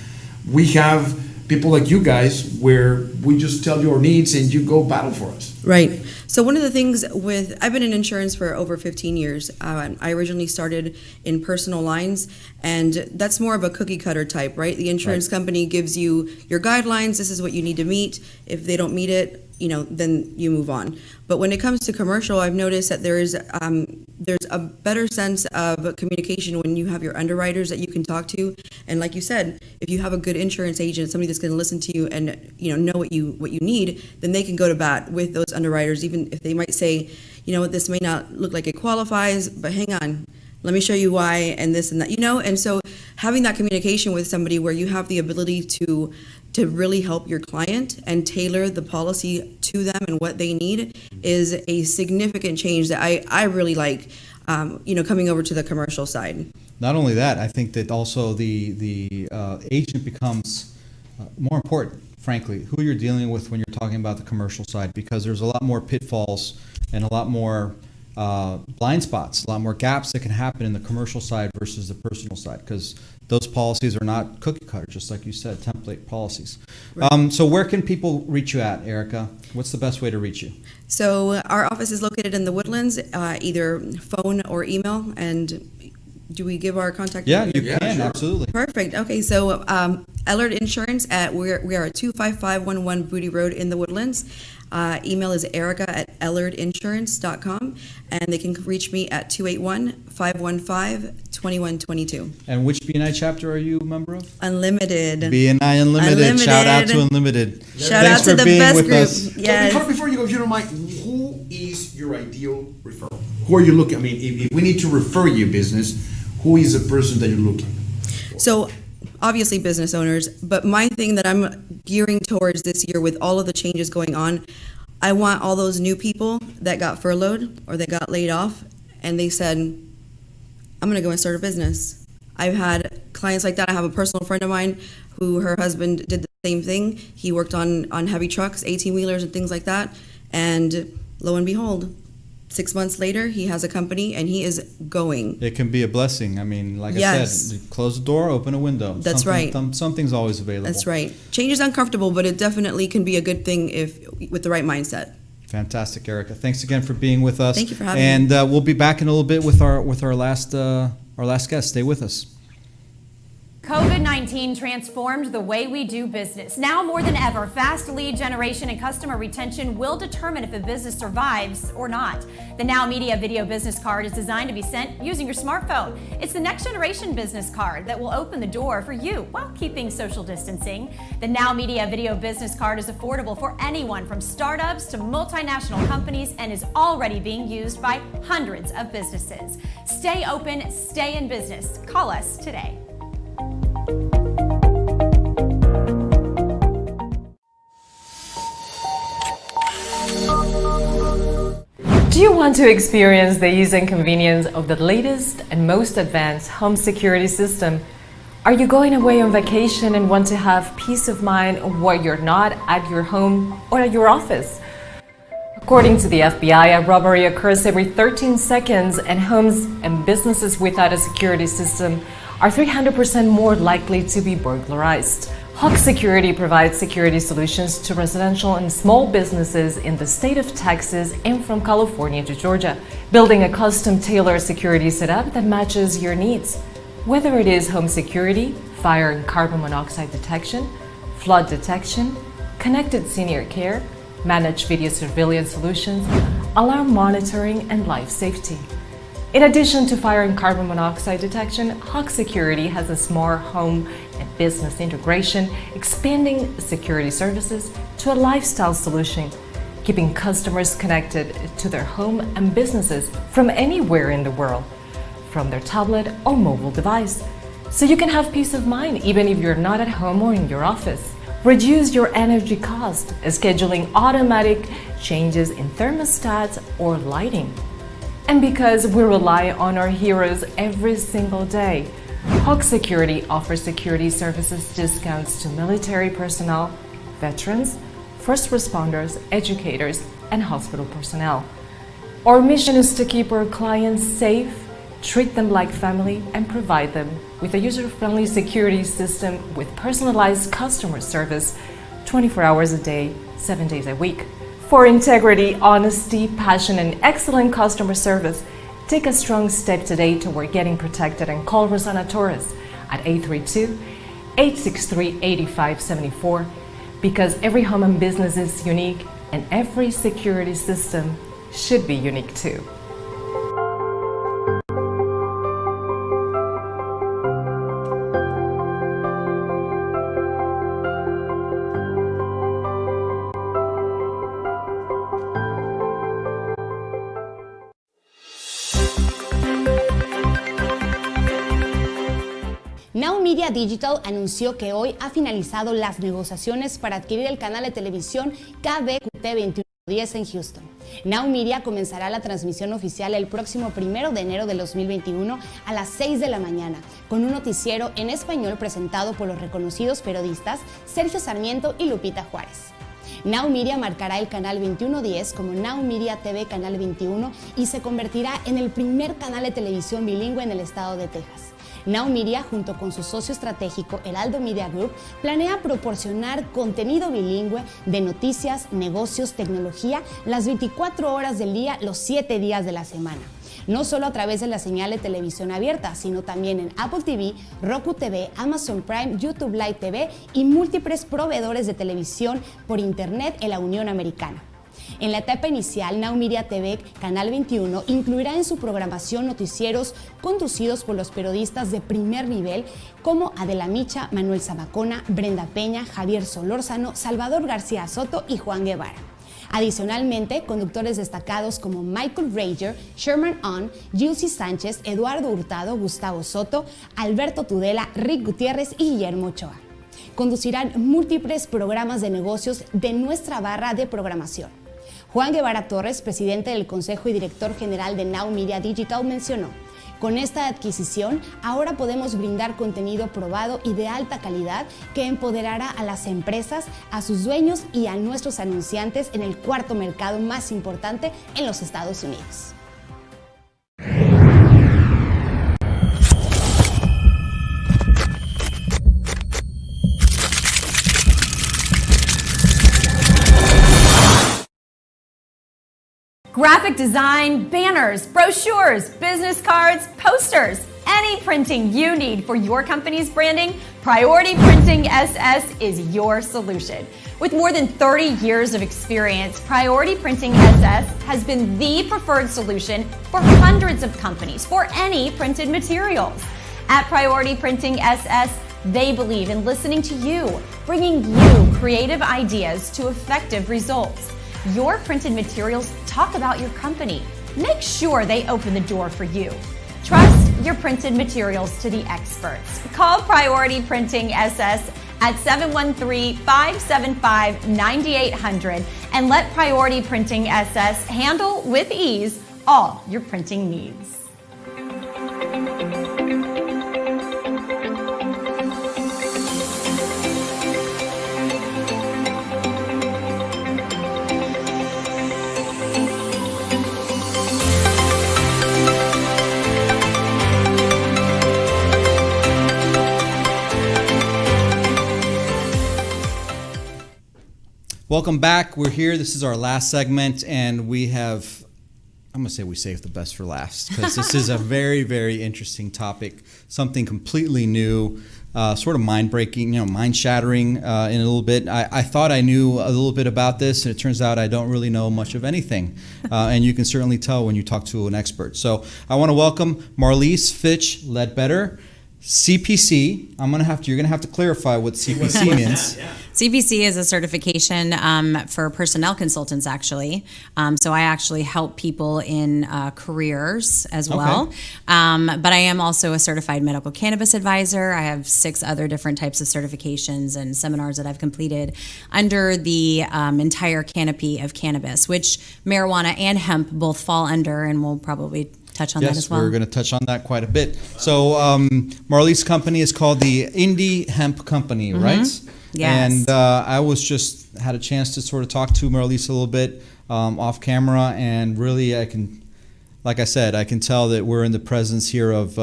we have people like you guys where we just tell your needs and you go battle for us. Right. So one of the things I've been in insurance for over 15 years. I originally started in personal lines, and that's more of a cookie cutter type, right? The insurance company gives you your guidelines. This is what you need to meet. If they don't meet it, then you move on. But when it comes to commercial, I've noticed that there's a better sense of communication when you have your underwriters that you can talk to. And like you said, if you have a good insurance agent, somebody that's going to listen to you and know what you need, then they can go to bat with those underwriters, even if they might say, this may not look like it qualifies, but hang on, let me show you why, and this and that, And so having that communication with somebody where you have the ability to really help your client and tailor the policy to them and what they need is a significant change that I really like, coming over to the commercial side. Not only that, I think that also the agent becomes more important, frankly, who you're dealing with when you're talking about the commercial side, because there's a lot more pitfalls and a lot more blind spots, a lot more gaps that can happen in the commercial side versus the personal side, because those policies are not cookie cutter, just like you said, template policies. Right. So where can people reach you at, Erica? What's the best way to reach you? So our office is located in the Woodlands, either phone or email. And do we give our contact? Yeah, you can, sure. Absolutely. Perfect. Okay, so Ellard Insurance, we are at 25511 Booty Road in the Woodlands. Email is erica@ellardinsurance.com, and they can reach me at 281-515-2122. And which BNI chapter are you a member of? Unlimited. BNI Unlimited. Shout out to Unlimited. Shout Thanks out to for the being best with group. us. Yes. So before you go, if you don't mind, who is your ideal referral? Who are you looking? I mean, if we need to refer you business, who is the person that you're looking for? So obviously business owners, but my thing that I'm gearing towards this year with all of the changes going on, I want all those new people that got furloughed or that got laid off and they said, I'm going to go and start a business. I've had clients like that. I have a personal friend of mine who her husband did the same thing. He worked on heavy trucks, 18-wheelers and things like that. And lo and behold, 6 months later, he has a company and he is going. It can be a blessing. I mean, like Yes. I said, close the door, open a window. That's right. Something's always available. That's right. Change is uncomfortable, but it definitely can be a good thing with the right mindset. Fantastic, Erica. Thanks again for being with us. Thank you for having me. And we'll be back in a little bit with our last guest. Stay with us. COVID-19 transformed the way we do business. Now more than ever, fast lead generation and customer retention will determine if a business survives or not. The NowMedia video business card is designed to be sent using your smartphone. It's the next generation business card that will open the door for you while keeping social distancing. The NowMedia video business card is affordable for anyone from startups to multinational companies and is already being used by hundreds of businesses. Stay open, stay in business. Call us today. Do you want to experience the ease and convenience of the latest and most advanced home security system? Are you going away on vacation and want to have peace of mind while you're not at your home or at your office? According to the FBI, a robbery occurs every 13 seconds, and homes and businesses without a security system are 300% more likely to be burglarized. Hawk Security provides security solutions to residential and small businesses in the state of Texas and from California to Georgia, building a custom-tailored security setup that matches your needs. Whether it is home security, fire and carbon monoxide detection, flood detection, connected senior care, managed video surveillance solutions, alarm monitoring, and life safety. In addition to fire and carbon monoxide detection, Hawk Security has a smart home and business integration, expanding security services to a lifestyle solution, keeping customers connected to their home and businesses from anywhere in the world, from their tablet or mobile device, so you can have peace of mind even if you're not at home or in your office. Reduce your energy cost, scheduling automatic changes in thermostats or lighting. And because we rely on our heroes every single day, Hawk Security offers security services discounts to military personnel, veterans, first responders, educators, and hospital personnel. Our mission is to keep our clients safe, treat them like family, and provide them with a user-friendly security system with personalized customer service 24 hours a day, 7 days a week. For integrity, honesty, passion, and excellent customer service, take a strong step today toward getting protected and call Rosanna Torres at 832-863-8574, because every home and business is unique and every security system should be unique too. NowMedia Digital anunció que hoy ha finalizado las negociaciones para adquirir el canal de televisión KBQT 2110 en Houston. NowMedia comenzará la transmisión oficial el próximo 1 de enero de 2021 a las 6 de la mañana, con un noticiero en español presentado por los reconocidos periodistas Sergio Sarmiento y Lupita Juárez. NowMedia marcará el canal 2110 como NowMedia TV Canal 21 y se convertirá en el primer canal de televisión bilingüe en el estado de Texas. NowMedia, junto con su socio estratégico Heraldo Media Group, planea proporcionar contenido bilingüe de noticias, negocios, tecnología, las 24 horas del día, los 7 días de la semana. No solo a través de la señal de televisión abierta, sino también en Apple TV, Roku TV, Amazon Prime, YouTube Live TV y múltiples proveedores de televisión por Internet en la Unión Americana. En la etapa inicial, NowMedia TV Canal 21 incluirá en su programación noticieros conducidos por los periodistas de primer nivel como Adela Micha, Manuel Zamacona, Brenda Peña, Javier Solórzano, Salvador García Soto y Juan Guevara. Adicionalmente, conductores destacados como Michael Rager, Sherman On, Gilsi Sánchez, Eduardo Hurtado, Gustavo Soto, Alberto Tudela, Rick Gutiérrez y Guillermo Ochoa. Conducirán múltiples programas de negocios de nuestra barra de programación. Juan Guevara Torres, presidente del Consejo y director general de NowMedia Digital, mencionó: con esta adquisición, ahora podemos brindar contenido probado y de alta calidad que empoderará a las empresas, a sus dueños y a nuestros anunciantes en el cuarto mercado más importante en los Estados Unidos. Graphic design, banners, brochures, business cards, posters, any printing you need for your company's branding, Priority Printing SS is your solution. With more than 30 years of experience, Priority Printing SS has been the preferred solution for hundreds of companies for any printed materials. At Priority Printing SS, they believe in listening to you, bringing you creative ideas to effective results. Your printed materials talk about your company. Make sure they open the door for you. Trust your printed materials to the experts. Call Priority Printing SS at 713-575-9800 and let Priority Printing SS handle with ease all your printing needs. Welcome back. We're here. This is our last segment, and we have, I'm going to say we saved the best for last, because this is a very, very interesting topic, something completely new, sort of mind-breaking, mind-shattering in a little bit. I thought I knew a little bit about this, and it turns out I don't really know much of anything, and you can certainly tell when you talk to an expert. So I want to welcome Marlise Fitch Ledbetter, CPC. You're gonna have to clarify what CPC means. CPC is a certification for personnel consultants, actually. So I actually help people in careers as well. Okay. But I am also a certified medical cannabis advisor. I have 6 other different types of certifications and seminars that I've completed under the entire canopy of cannabis, which marijuana and hemp both fall under, and we'll probably touch on that as well. Yes, we're going to touch on that quite a bit. So Marlise's company is called the Indie Hemp Company, right? Yes. And I was had a chance to sort of talk to Marlise a little bit off camera, and really like I said, I can tell that we're in the presence here of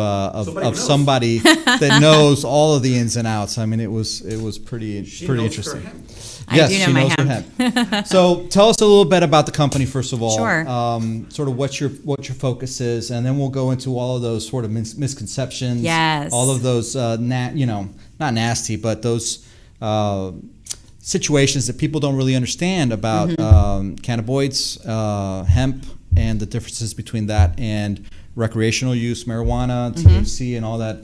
somebody that knows all of the ins and outs. I mean, it was pretty interesting. Yes, she knows her hemp. So tell us a little bit about the company, first of all. Sure. Sort of what your focus is, and then we'll go into all of those sort of misconceptions. Yes. All of those, not nasty, but those situations that people don't really understand about cannabinoids, hemp, and the differences between that and recreational use, marijuana, THC, and all that,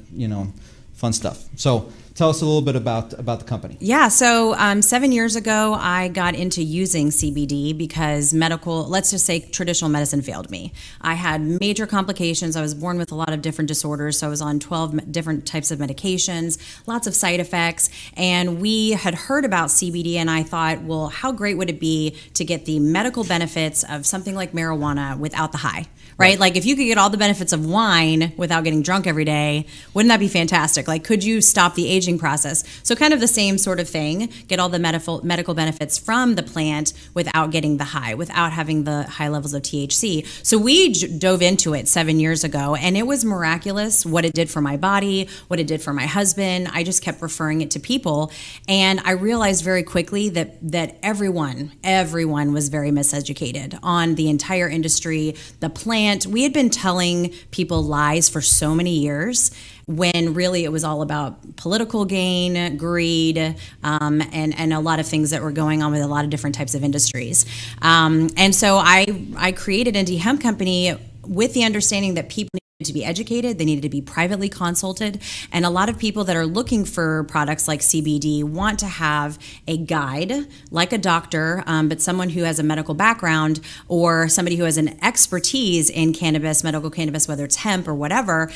fun stuff. So tell us a little bit about the company. Yeah, so 7 years ago, I got into using CBD because let's just say traditional medicine failed me. I had major complications. I was born with a lot of different disorders, so I was on 12 different types of medications, lots of side effects, and we had heard about CBD, and I thought, well, how great would it be to get the medical benefits of something like marijuana without the high? Right? Like if you could get all the benefits of wine without getting drunk every day, wouldn't that be fantastic? Like could you stop the aging process? So kind of the same sort of thing, get all the medical benefits from the plant without getting the high, without having the high levels of THC. So we dove into it 7 years ago, and it was miraculous what it did for my body, what it did for my husband. I just kept referring it to people, and I realized very quickly that everyone was very miseducated on the entire industry, the plant. We had been telling people lies for so many years when really it was all about political gain, greed, and a lot of things that were going on with a lot of different types of industries. And so I created Indie Hemp Company with the understanding that people needed to be educated, they needed to be privately consulted, and a lot of people that are looking for products like CBD want to have a guide, like a doctor, but someone who has a medical background or somebody who has an expertise in cannabis, medical cannabis, whether it's hemp or whatever,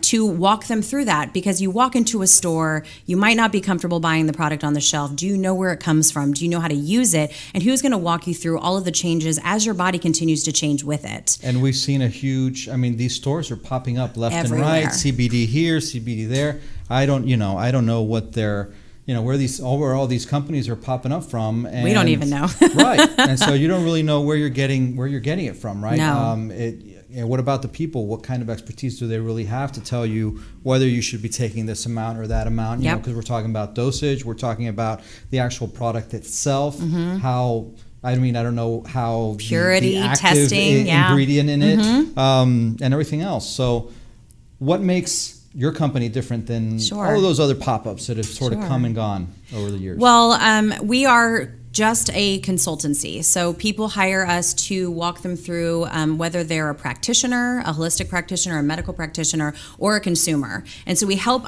to walk them through that. Because you walk into a store, you might not be comfortable buying the product on the shelf. Do you know where it comes from? Do you know how to use it? And who's going to walk you through all of the changes as your body continues to change with it? And we've seen a huge, these stores are popping up left Everywhere. and right, CBD here, CBD there. I don't know what they're, where all these companies are popping up from. And, we don't even know. Right. And so you don't really know where you're getting it from, right? No. What about the people? What kind of expertise do they really have to tell you whether you should be taking this amount or that amount? You know, because we're talking about dosage, we're talking about the actual product itself, how. I don't know how purity, the active testing, ingredient in it, and everything else. So, what makes your company different than all of those other pop-ups that have sort of come and gone over the years? Well, we are just a consultancy. So people hire us to walk them through whether they're a practitioner, a holistic practitioner, a medical practitioner, or a consumer. And so we help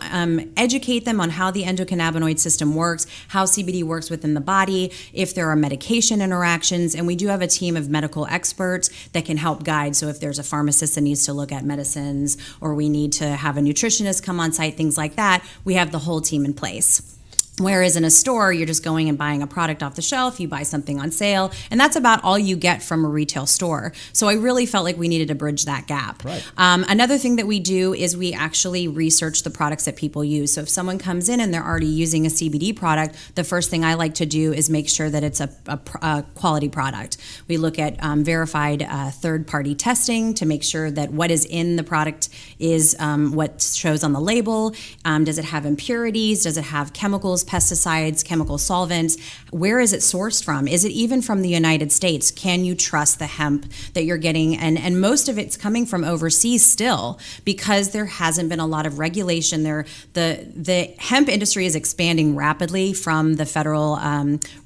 educate them on how the endocannabinoid system works, how CBD works within the body, if there are medication interactions, and we do have a team of medical experts that can help guide. So if there's a pharmacist that needs to look at medicines, or we need to have a nutritionist come on site, things like that, we have the whole team in place. Whereas in a store, you're just going and buying a product off the shelf, you buy something on sale, and that's about all you get from a retail store. So I really felt like we needed to bridge that gap. Right. Another thing that we do is we actually research the products that people use. So if someone comes in and they're already using a CBD product, the first thing I like to do is make sure that it's a quality product. We look at verified third-party testing to make sure that what is in the product is what shows on the label. Does it have impurities? Does it have chemicals, pesticides, chemical solvents? Where is it sourced from? Is it even from the United States? Can you trust the hemp that you're getting? And most of it's coming from overseas still, because there hasn't been a lot of regulation there. The hemp industry is expanding rapidly from the federal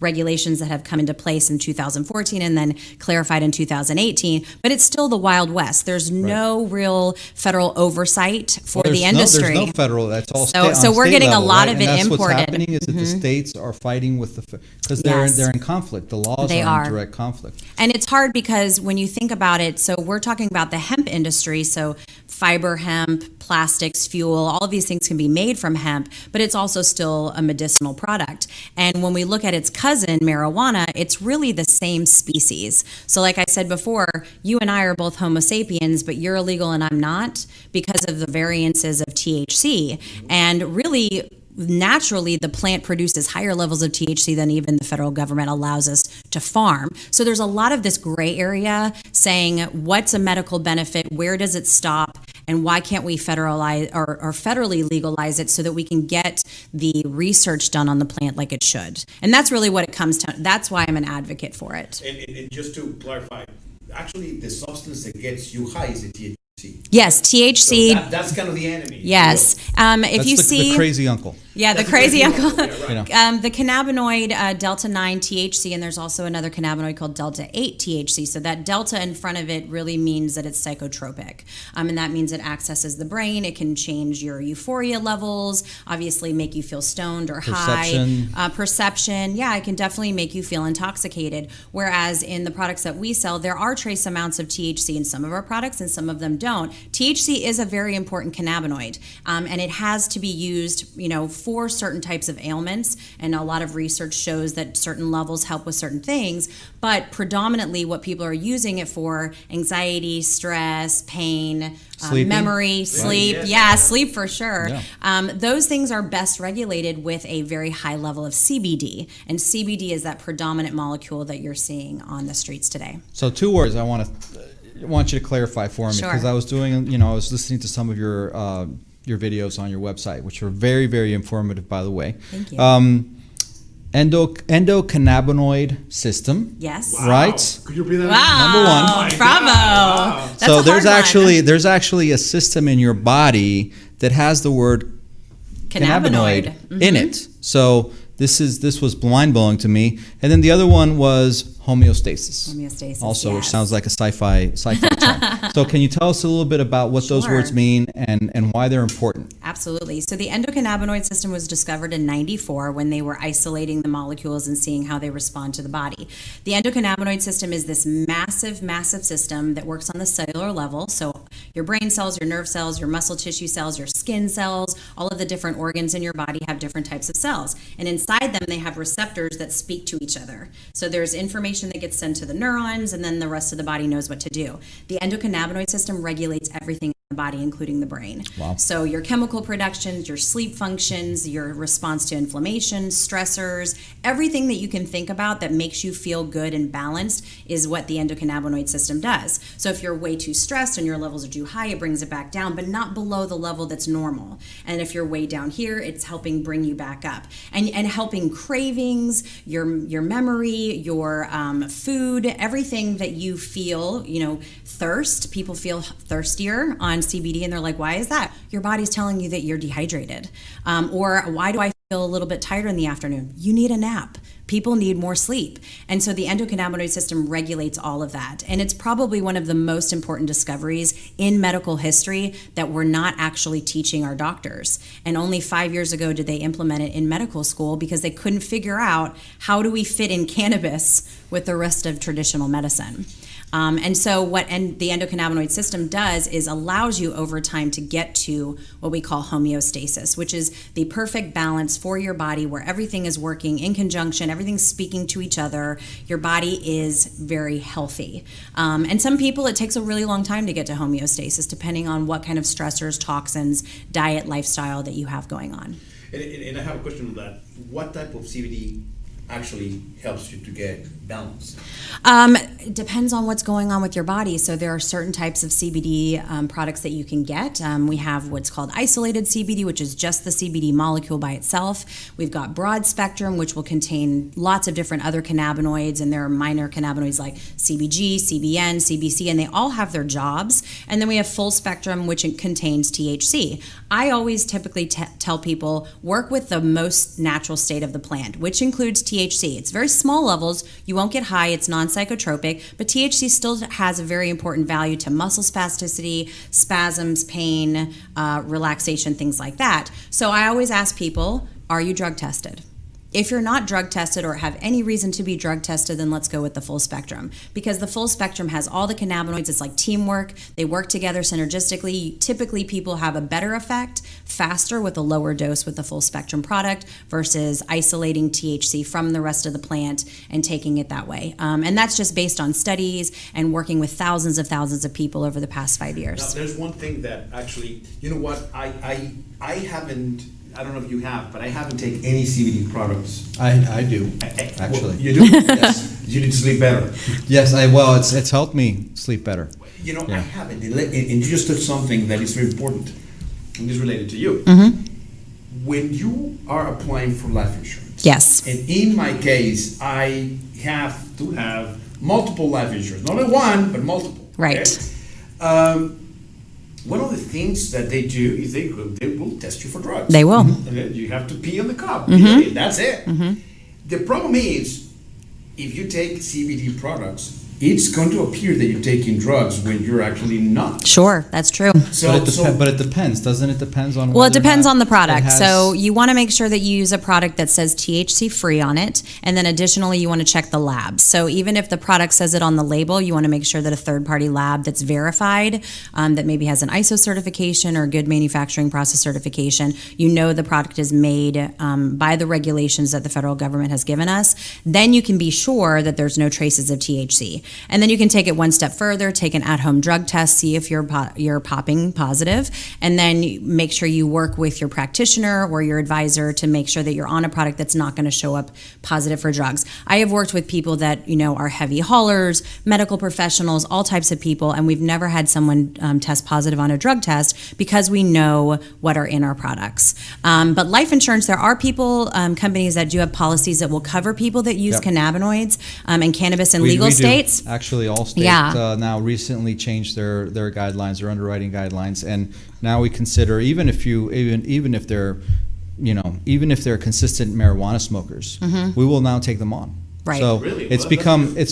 regulations that have come into place in 2014 and then clarified in 2018, but it's still the Wild West. There's no real federal oversight for the industry. There's no federal. That's all so we're getting level, a lot right? of it and that's imported. What's happening is that the states are fighting with because they're in conflict. The laws are in direct conflict. And it's hard because when you think about it, so we're talking about the hemp industry, so fiber hemp, plastics, fuel, all of these things can be made from hemp, but it's also still a medicinal product. And when we look at its cousin, marijuana, it's really the same species. So like I said before, you and I are both Homo sapiens, but you're illegal and I'm not because of the variances of THC. And really, naturally, the plant produces higher levels of THC than even the federal government allows us to farm. So there's a lot of this gray area saying what's a medical benefit, where does it stop, and why can't we federalize or federally legalize it so that we can get the research done on the plant like it should. And that's really what it comes to. That's why I'm an advocate for it. And just to clarify, actually the substance that gets you high is the THC. Yes, THC. So that's kind of the enemy. Yes. If That's you the see crazy uncle. Yeah, the crazy uncle. Yeah, right. The cannabinoid delta 9 THC, and there's also another cannabinoid called delta 8 THC. So that delta in front of it really means that it's psychotropic, and that means it accesses the brain. It can change your euphoria levels, obviously make you feel stoned or Perception. high. Perception, yeah, it can definitely make you feel intoxicated. Whereas in the products that we sell, there are trace amounts of THC in some of our products, and some of them don't. THC is a very important cannabinoid, and it has to be used, for certain types of ailments, and a lot of research shows that certain levels help with certain things, but predominantly what people are using it for: anxiety, stress, pain, Sleeping. memory, sleep. Yes. Yeah, sleep for sure. Yeah. Those things are best regulated with a very high level of CBD, and CBD is that predominant molecule that you're seeing on the streets today. So 2 words I want you to clarify for me, Sure. because I was doing, I was listening to some of your videos on your website, which were very, very informative, by the way. Thank you. Endocannabinoid system. Yes. Wow. Right? Could you repeat that? Wow. Number one. Bravo. Wow. That's So a there's hard one. actually a system in your body that has the word cannabinoid in it. So this was mind blowing to me. And then the other one was homeostasis. Homeostasis, Also, which yes. sounds like a sci-fi term. So can you tell us a little bit about what those Sure. words mean and why they're important? Absolutely. So the endocannabinoid system was discovered in '94 when they were isolating the molecules and seeing how they respond to the body. The endocannabinoid system is this massive, massive system that works on the cellular level. So your brain cells, your nerve cells, your muscle tissue cells, your skin cells, all of the different organs in your body have different types of cells. And inside them, they have receptors that speak to each other. So there's information that gets sent to the neurons, and then the rest of the body knows what to do. The endocannabinoid system regulates everything in the body, including the brain. Wow. So your chemical productions, your sleep functions, your response to inflammation, stressors, everything that you can think about that makes you feel good and balanced is what the endocannabinoid system does. So if you're way too stressed and your levels are too high, it brings it back down, but not below the level that's normal. And if you're way down here, it's helping bring you back up. And helping cravings, your memory, your food, everything that you feel, thirst. People feel thirstier on CBD, and they're like, why is that? Your body's telling you that you're dehydrated. Or why do I feel a little bit tired in the afternoon? You need a nap. People need more sleep. And so the endocannabinoid system regulates all of that. And it's probably one of the most important discoveries in medical history that we're not actually teaching our doctors. And only 5 years ago did they implement it in medical school because they couldn't figure out how do we fit in cannabis with the rest of traditional medicine. And so what the endocannabinoid system does is allows you over time to get to what we call homeostasis, which is the perfect balance for your body where everything is working in conjunction, everything's speaking to each other, your body is very healthy. And some people, it takes a really long time to get to homeostasis depending on what kind of stressors, toxins, diet, lifestyle that you have going on. And I have a question on that. What type of CBD actually helps you to get balance? It depends on what's going on with your body. So there are certain types of CBD products that you can get. We have what's called isolated CBD, which is just the CBD molecule by itself. We've got broad spectrum, which will contain lots of different other cannabinoids, and there are minor cannabinoids like CBG, CBN, CBC, and they all have their jobs. And then we have full spectrum, which contains THC. I always typically tell people, work with the most natural state of the plant, which includes THC. It's very small levels. You won't get high. It's non-psychotropic, but THC still has a very important value to muscle spasticity, spasms, pain, relaxation, things like that. So I always ask people, are you drug tested? If you're not drug tested or have any reason to be drug tested, then let's go with the full spectrum, because the full spectrum has all the cannabinoids. It's like teamwork. They work together synergistically. Typically, people have a better effect faster with a lower dose with the full spectrum product versus isolating THC from the rest of the plant and taking it that way. And that's just based on studies and working with thousands of people over the past 5 years. Now, there's one thing that actually, you know what, I haven't, I don't know if you have, but I haven't taken any CBD products. I do, actually. Well, you do? Yes. You need to sleep better. Yes, it's helped me sleep better. You know, Yeah. I haven't. And you just took something that is very important, and is related to you. When you are applying for life insurance. Yes. And in my case, I have to have multiple life insurance. Not only one, but multiple. Right. Okay? one of the things that they do is they will test you for drugs. They will. And then you have to pee on the cup. That's it. The problem is, if you take CBD products, it's going to appear that you're taking drugs when you're actually not. Sure, that's true. But it depends, doesn't it? Depends on. Well, it whether or depends not on the product. it has- So you want to make sure that you use a product that says THC free on it, and then additionally you want to check the labs. So even if the product says it on the label, you want to make sure that a third-party lab that's verified, that maybe has an ISO certification or good manufacturing process certification, you know the product is made by the regulations that the federal government has given us. Then you can be sure that there's no traces of THC, and then you can take it one step further, take an at-home drug test, see if you're popping positive, and then make sure you work with your practitioner or your advisor to make sure that you're on a product that's not going to show up positive for drugs. I have worked with people that are heavy haulers, medical professionals, all types of people, and we've never had someone test positive on a drug test because we know what are in our products. But life insurance, there are people, companies that do have policies that will cover people that use cannabinoids and cannabis in legal we do. states. Actually, all states now recently changed their guidelines, their underwriting guidelines, and now we consider even if they're consistent marijuana smokers, we will now take them on. Right. So Really? it's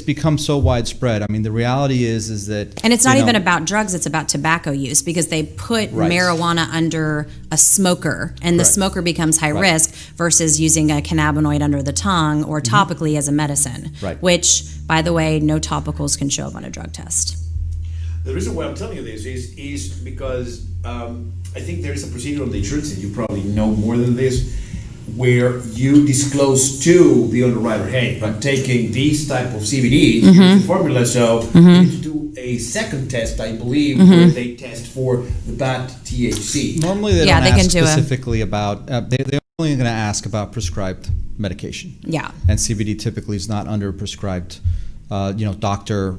become so widespread. I mean, the reality is that, and it's not even about drugs; it's about tobacco use because they put marijuana under a smoker, and the smoker becomes high risk versus using a cannabinoid under the tongue or topically as a medicine. Right. Which, by the way, no topicals can show up on a drug test. The reason why I'm telling you this is because I think there is a procedure on the insurance, and you probably know more than this, where you disclose to the underwriter, hey, I'm taking these type of CBD, the formula, so you need to do a second test, I believe, where they test for the bad THC. normally they Yeah, don't they ask can do specifically about. They're only going to ask about prescribed medication. Yeah. And CBD typically is not under prescribed. Doctor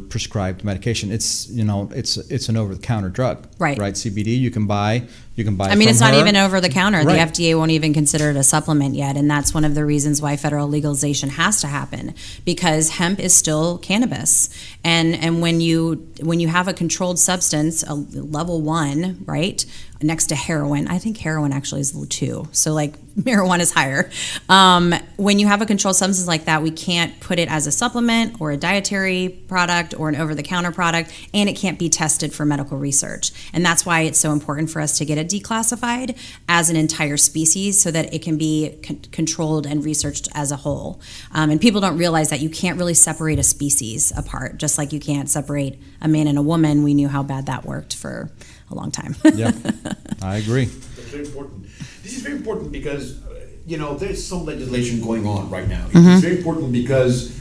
prescribed medication. It's an over the counter drug. Right. CBD you can buy. I mean, from it's not her. even over the counter. Right. The FDA won't even consider it a supplement yet, and that's one of the reasons why federal legalization has to happen, because hemp is still cannabis. And when you have a controlled substance, a level 1, right, next to heroin, I think heroin actually is level 2. So like marijuana is higher. When you have a controlled substance like that, we can't put it as a supplement or a dietary product or an over-the-counter product, and it can't be tested for medical research. And that's why it's so important for us to get it declassified as an entire species so that it can be controlled and researched as a whole. And people don't realize that you can't really separate a species apart, just like you can't separate a man and a woman. We knew how bad that worked for a long time. Yeah, I agree. That's very important. This is very important because, there's some legislation going on right now. It's very important because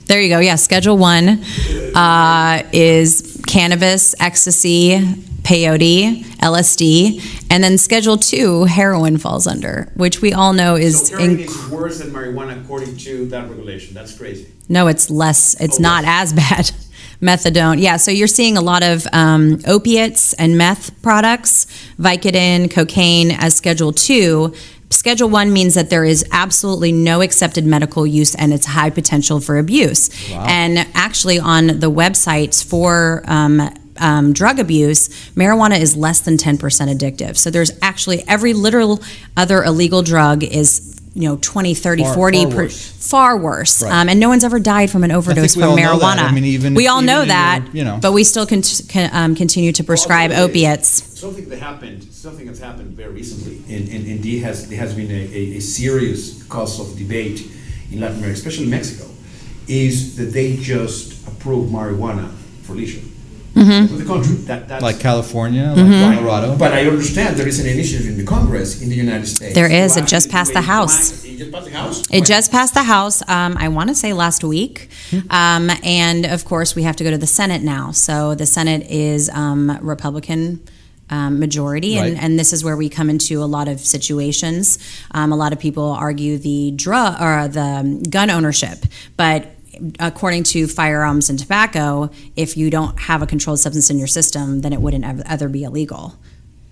there you go. Yeah, Schedule 1 is cannabis, ecstasy, peyote, LSD, and then Schedule 2, heroin falls under, which we all know is... so heroin is worse than marijuana according to that regulation. That's crazy. No, it's less. It's not as bad. Methadone. Yeah, so you're seeing a lot of opiates and meth products, Vicodin, cocaine as Schedule 2. Schedule 1 means that there is absolutely no accepted medical use and it's high potential for abuse. Wow. And actually on the websites for drug abuse, marijuana is less than 10% addictive. So there's actually every literal other illegal drug is 20, 30, 40, far worse. Right. And no one's ever died from an overdose we from all know marijuana. that. I mean, we all even know in that, your, but we still continue to prescribe opiates. Something that's happened very recently, and there has been a serious cause of debate in Latin America, especially Mexico, is that they just approved marijuana for leisure. For the country. That's Like California, like Colorado. But I understand there is an initiative in the Congress in the United States. There is. to It just actually passed do the a House. It just passed the House? It just passed the House, I want to say last week. And of course, we have to go to the Senate now. So the Senate is Republican majority, Right. and this is where we come into a lot of situations. A lot of people argue the gun ownership, but according to firearms and tobacco, if you don't have a controlled substance in your system, then it wouldn't ever be illegal.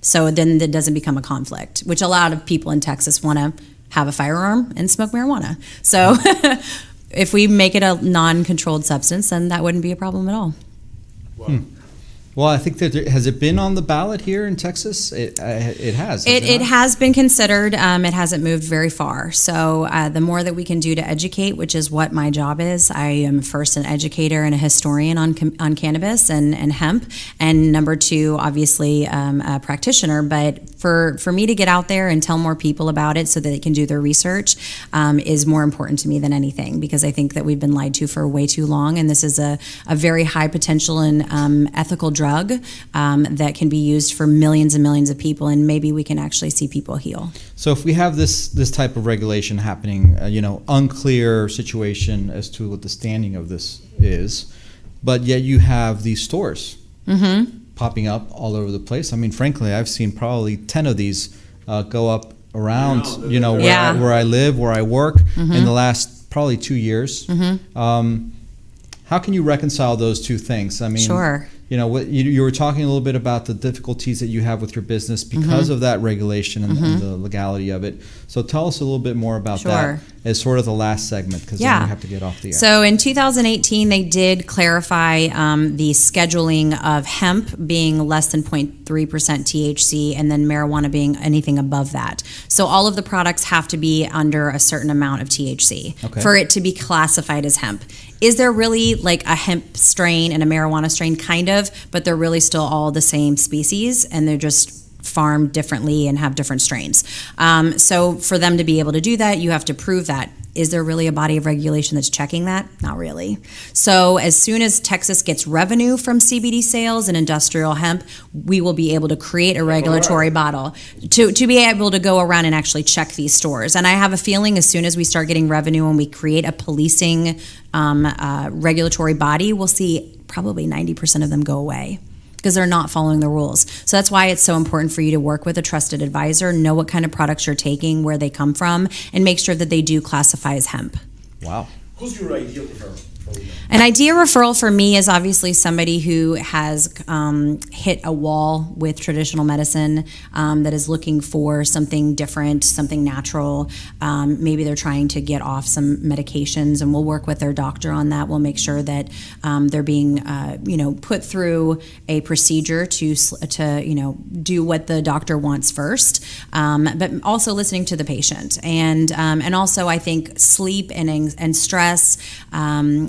So then it doesn't become a conflict, which a lot of people in Texas want to have a firearm and smoke marijuana. So if we make it a non-controlled substance, then that wouldn't be a problem at all. Well, I think that has it been on the ballot here in Texas? It has. It has been considered. It hasn't moved very far. So the more that we can do to educate, which is what my job is, I am first an educator and a historian on cannabis and hemp, and number two, obviously, a practitioner. But for me to get out there and tell more people about it so that they can do their research is more important to me than anything, because I think that we've been lied to for way too long, and this is a very high potential and ethical drug that can be used for millions and millions of people, and maybe we can actually see people heal. So if we have this type of regulation happening, unclear situation as to what the standing of this is, but yet you have these stores popping up all over the place. I mean, frankly, I've seen probably 10 of these go up around, where I live, where I work in the last probably 2 years. How can you reconcile those two things? I mean, sure. You were talking a little bit about the difficulties that you have with your business because of that regulation and the legality of it. So tell us a little bit more about that as sort of the last segment, because then we have to get off the air. So in 2018, they did clarify the scheduling of hemp being less than 0.3% THC, and then marijuana being anything above that. So all of the products have to be under a certain amount of THC for it to be classified as hemp. Is there really like a hemp strain and a marijuana strain? Kind of, but they're really still all the same species, and they're just farmed differently and have different strains. So for them to be able to do that, you have to prove that. Is there really a body of regulation that's checking that? Not really. So as soon as Texas gets revenue from CBD sales and industrial hemp, we will be able to create a regulatory body to be able to go around and actually check these stores. And I have a feeling as soon as we start getting revenue and we create a policing regulatory body, we'll see probably 90% of them go away, because they're not following the rules. So that's why it's so important for you to work with a trusted advisor, know what kind of products you're taking, where they come from, and make sure that they do classify as hemp. Wow. Who's your ideal referral? An idea referral for me is obviously somebody who has hit a wall with traditional medicine, that is looking for something different, something natural. Maybe they're trying to get off some medications, and we'll work with their doctor on that. We'll make sure that they're being put through a procedure to do what the doctor wants first, but also listening to the patient. And also I think sleep and stress and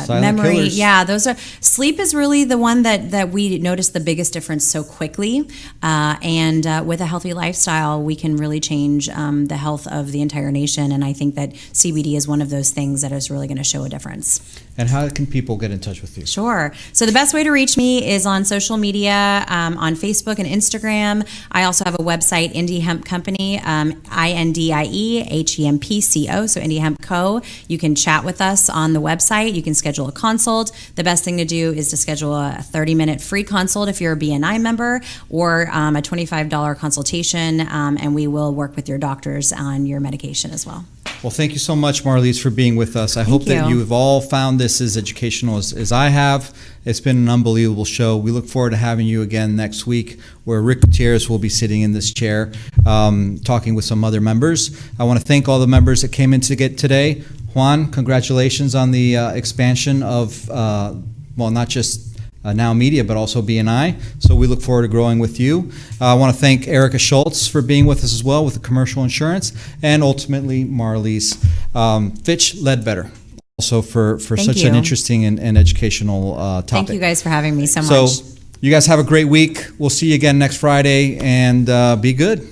memory. Killers. Yeah, those are. Sleep is really the one that we notice the biggest difference so quickly. And with a healthy lifestyle, we can really change the health of the entire nation. And I think that CBD is one of those things that is really going to show a difference. And how can people get in touch with you? Sure. So the best way to reach me is on social media, on Facebook and Instagram. I also have a website, Indie Hemp Company, INDIEHEMPCO, so Indie Hemp Co. You can chat with us on the website. You can schedule a consult. The best thing to do is to schedule a 30-minute free consult if you're a BNI member, or a $25 consultation, and we will work with your doctors on your medication as well. Well, thank you so much, Marlise, for being with us. I hope that you've all found this as educational as I have. It's been an unbelievable show. We look forward to having you again next week, where Rick Gutierrez will be sitting in this chair talking with some other members. I want to thank all the members that came in to get today. Juan, congratulations on the expansion of, not just Now Media, but also BNI. So we look forward to growing with you. I want to thank Erica Schultz for being with us as well with the commercial insurance, and ultimately Marlise Fitch Ledbetter, also for such an interesting and educational topic. Thank you guys for having me so much. So you guys have a great week. We'll see you again next Friday, and be good.